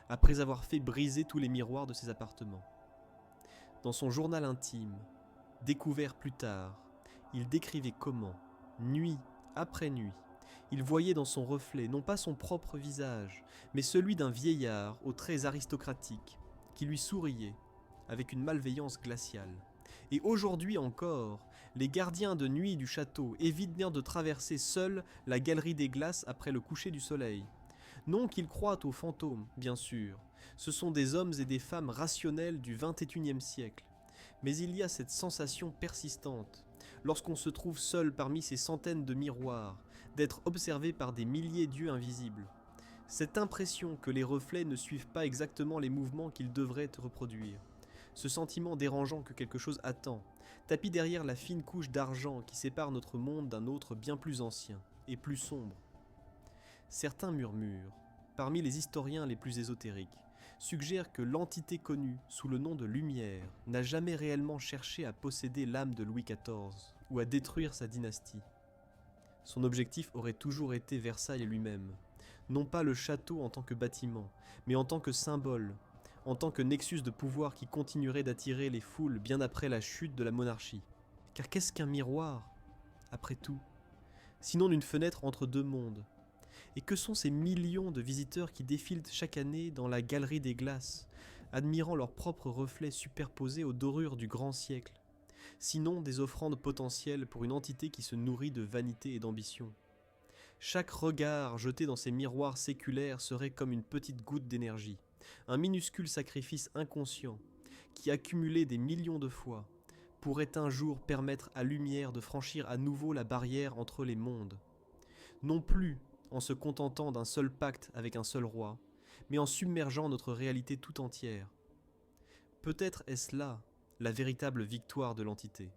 A: après avoir fait briser tous les miroirs de ses appartements. Dans son journal intime, découvert plus tard, il décrivait comment, nuit après nuit, il voyait dans son reflet non pas son propre visage, mais celui d'un vieillard aux traits aristocratiques, qui lui souriait avec une malveillance glaciale. Et aujourd'hui encore, les gardiens de nuit du château évitent bien de traverser seuls la galerie des glaces après le coucher du soleil. Non qu'ils croient aux fantômes, bien sûr, ce sont des hommes et des femmes rationnels du XXIe siècle. Mais il y a cette sensation persistante, lorsqu'on se trouve seul parmi ces centaines de miroirs, d'être observé par des milliers d'yeux invisibles. Cette impression que les reflets ne suivent pas exactement les mouvements qu'ils devraient reproduire. Ce sentiment dérangeant que quelque chose attend, tapis derrière la fine couche d'argent qui sépare notre monde d'un autre bien plus ancien et plus sombre. Certains murmures, parmi les historiens les plus ésotériques, suggèrent que l'entité connue sous le nom de lumière n'a jamais réellement cherché à posséder l'âme de Louis XIV ou à détruire sa dynastie. Son objectif aurait toujours été Versailles lui-même, non pas le château en tant que bâtiment, mais en tant que symbole, en tant que nexus de pouvoir qui continuerait d'attirer les foules bien après la chute de la monarchie. Car qu'est-ce qu'un miroir, après tout, sinon une fenêtre entre deux mondes? Et que sont ces millions de visiteurs qui défilent chaque année dans la galerie des glaces, admirant leurs propres reflets superposés aux dorures du grand siècle, sinon des offrandes potentielles pour une entité qui se nourrit de vanité et d'ambition? Chaque regard jeté dans ces miroirs séculaires serait comme une petite goutte d'énergie, un minuscule sacrifice inconscient qui, accumulé des millions de fois, pourrait un jour permettre à Lumière de franchir à nouveau la barrière entre les mondes. Non plus en se contentant d'un seul pacte avec un seul roi, mais en submergeant notre réalité tout entière. Peut-être est-ce là la véritable victoire de l'entité.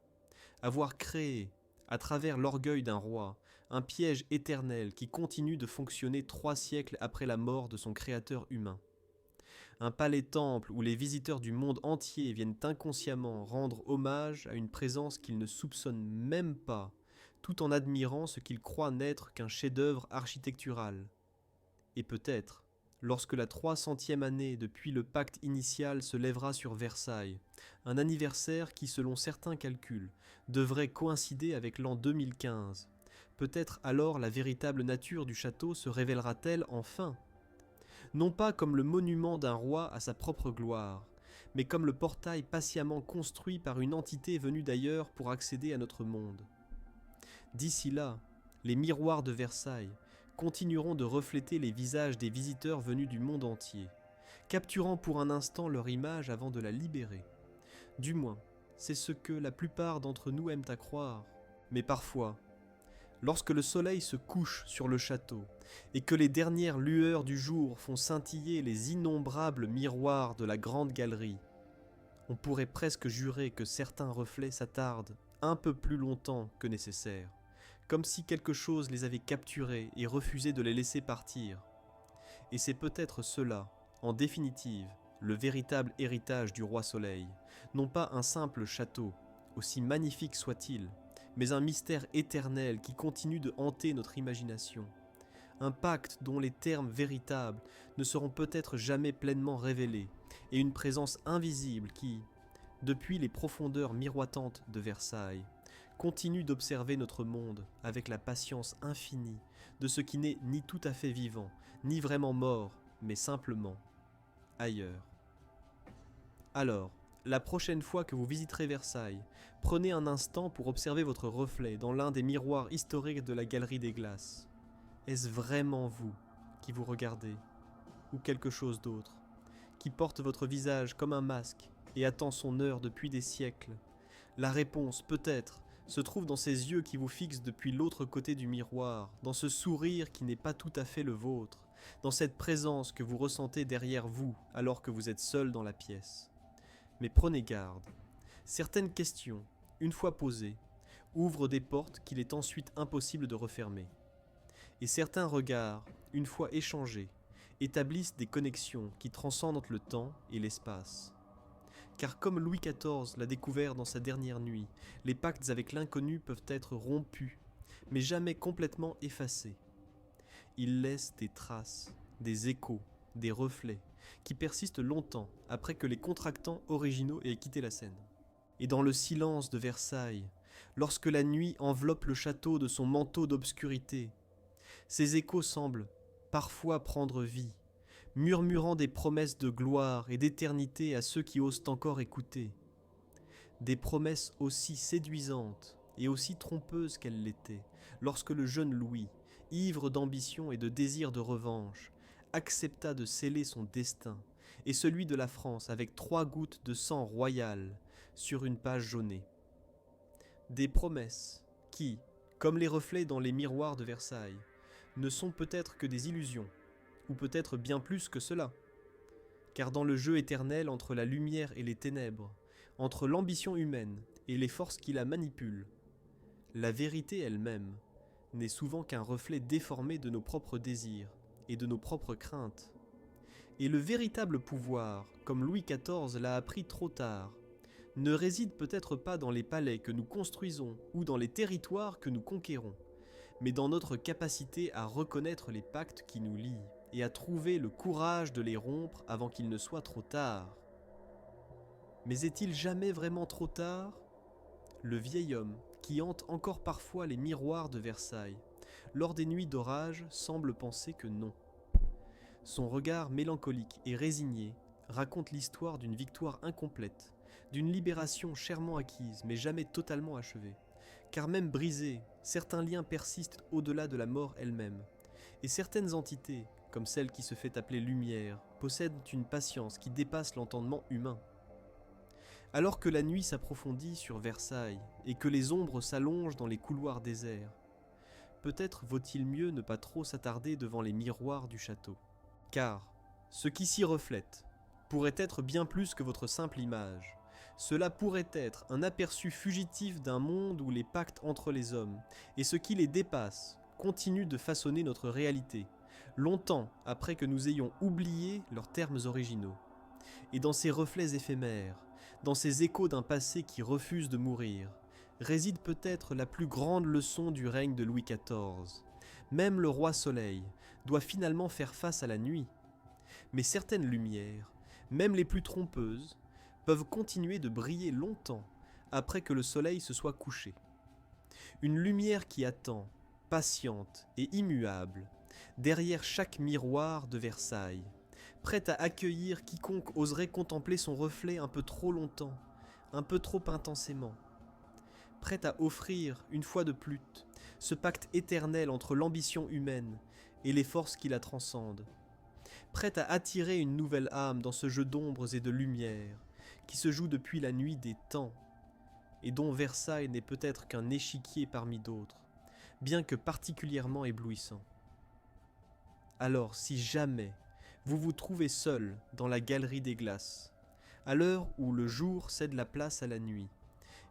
A: Avoir créé, à travers l'orgueil d'un roi, un piège éternel qui continue de fonctionner 3 siècles après la mort de son créateur humain. Un palais-temple où les visiteurs du monde entier viennent inconsciemment rendre hommage à une présence qu'ils ne soupçonnent même pas, tout en admirant ce qu'ils croient n'être qu'un chef-d'œuvre architectural. Et peut-être, lorsque la 300e année depuis le pacte initial se lèvera sur Versailles, un anniversaire qui, selon certains calculs, devrait coïncider avec l'an 2015, peut-être alors la véritable nature du château se révélera-t-elle enfin, non pas comme le monument d'un roi à sa propre gloire, mais comme le portail patiemment construit par une entité venue d'ailleurs pour accéder à notre monde. D'ici là, les miroirs de Versailles continueront de refléter les visages des visiteurs venus du monde entier, capturant pour un instant leur image avant de la libérer. Du moins, c'est ce que la plupart d'entre nous aiment à croire, mais parfois, lorsque le soleil se couche sur le château et que les dernières lueurs du jour font scintiller les innombrables miroirs de la grande galerie, on pourrait presque jurer que certains reflets s'attardent un peu plus longtemps que nécessaire, comme si quelque chose les avait capturés et refusé de les laisser partir. Et c'est peut-être cela, en définitive, le véritable héritage du roi Soleil, non pas un simple château, aussi magnifique soit-il, mais un mystère éternel qui continue de hanter notre imagination. Un pacte dont les termes véritables ne seront peut-être jamais pleinement révélés, et une présence invisible qui, depuis les profondeurs miroitantes de Versailles, continue d'observer notre monde avec la patience infinie de ce qui n'est ni tout à fait vivant, ni vraiment mort, mais simplement ailleurs. Alors, la prochaine fois que vous visiterez Versailles, prenez un instant pour observer votre reflet dans l'un des miroirs historiques de la Galerie des Glaces. Est-ce vraiment vous qui vous regardez, ou quelque chose d'autre, qui porte votre visage comme un masque et attend son heure depuis des siècles? La réponse, peut-être, se trouve dans ces yeux qui vous fixent depuis l'autre côté du miroir, dans ce sourire qui n'est pas tout à fait le vôtre, dans cette présence que vous ressentez derrière vous alors que vous êtes seul dans la pièce. Mais prenez garde, certaines questions, une fois posées, ouvrent des portes qu'il est ensuite impossible de refermer. Et certains regards, une fois échangés, établissent des connexions qui transcendent le temps et l'espace. Car comme Louis XIV l'a découvert dans sa dernière nuit, les pactes avec l'inconnu peuvent être rompus, mais jamais complètement effacés. Ils laissent des traces, des échos, des reflets, qui persistent longtemps après que les contractants originaux aient quitté la scène. Et dans le silence de Versailles, lorsque la nuit enveloppe le château de son manteau d'obscurité, ces échos semblent parfois prendre vie, murmurant des promesses de gloire et d'éternité à ceux qui osent encore écouter. Des promesses aussi séduisantes et aussi trompeuses qu'elles l'étaient, lorsque le jeune Louis, ivre d'ambition et de désir de revanche, accepta de sceller son destin et celui de la France avec 3 gouttes de sang royal sur une page jaunée. Des promesses qui, comme les reflets dans les miroirs de Versailles, ne sont peut-être que des illusions, ou peut-être bien plus que cela. Car dans le jeu éternel entre la lumière et les ténèbres, entre l'ambition humaine et les forces qui la manipulent, la vérité elle-même n'est souvent qu'un reflet déformé de nos propres désirs et de nos propres craintes. Et le véritable pouvoir, comme Louis XIV l'a appris trop tard, ne réside peut-être pas dans les palais que nous construisons ou dans les territoires que nous conquérons, mais dans notre capacité à reconnaître les pactes qui nous lient et à trouver le courage de les rompre avant qu'il ne soit trop tard. Mais est-il jamais vraiment trop tard ? Le vieil homme, qui hante encore parfois les miroirs de Versailles, lors des nuits d'orage, semble penser que non. Son regard mélancolique et résigné raconte l'histoire d'une victoire incomplète, d'une libération chèrement acquise mais jamais totalement achevée. Car même brisés, certains liens persistent au-delà de la mort elle-même, et certaines entités, comme celle qui se fait appeler lumière, possèdent une patience qui dépasse l'entendement humain. Alors que la nuit s'approfondit sur Versailles et que les ombres s'allongent dans les couloirs déserts, peut-être vaut-il mieux ne pas trop s'attarder devant les miroirs du château. Car ce qui s'y reflète pourrait être bien plus que votre simple image. Cela pourrait être un aperçu fugitif d'un monde où les pactes entre les hommes et ce qui les dépasse continuent de façonner notre réalité, longtemps après que nous ayons oublié leurs termes originaux. Et dans ces reflets éphémères, dans ces échos d'un passé qui refuse de mourir, réside peut-être la plus grande leçon du règne de Louis XIV. Même le roi Soleil doit finalement faire face à la nuit. Mais certaines lumières, même les plus trompeuses, peuvent continuer de briller longtemps après que le soleil se soit couché. Une lumière qui attend, patiente et immuable, derrière chaque miroir de Versailles, prête à accueillir quiconque oserait contempler son reflet un peu trop longtemps, un peu trop intensément, prête à offrir, une fois de plus, ce pacte éternel entre l'ambition humaine et les forces qui la transcendent, prête à attirer une nouvelle âme dans ce jeu d'ombres et de lumière, qui se joue depuis la nuit des temps, et dont Versailles n'est peut-être qu'un échiquier parmi d'autres, bien que particulièrement éblouissant. Alors, si jamais vous vous trouvez seul dans la galerie des glaces, à l'heure où le jour cède la place à la nuit,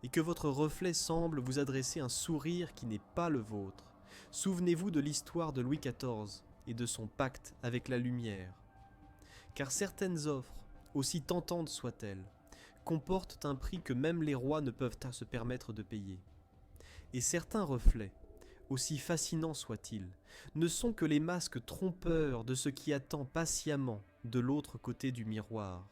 A: et que votre reflet semble vous adresser un sourire qui n'est pas le vôtre, souvenez-vous de l'histoire de Louis XIV et de son pacte avec la lumière. Car certaines offres, aussi tentantes soient-elles, comportent un prix que même les rois ne peuvent se permettre de payer. Et certains reflets, aussi fascinants soient-ils, ne sont que les masques trompeurs de ce qui attend patiemment de l'autre côté du miroir.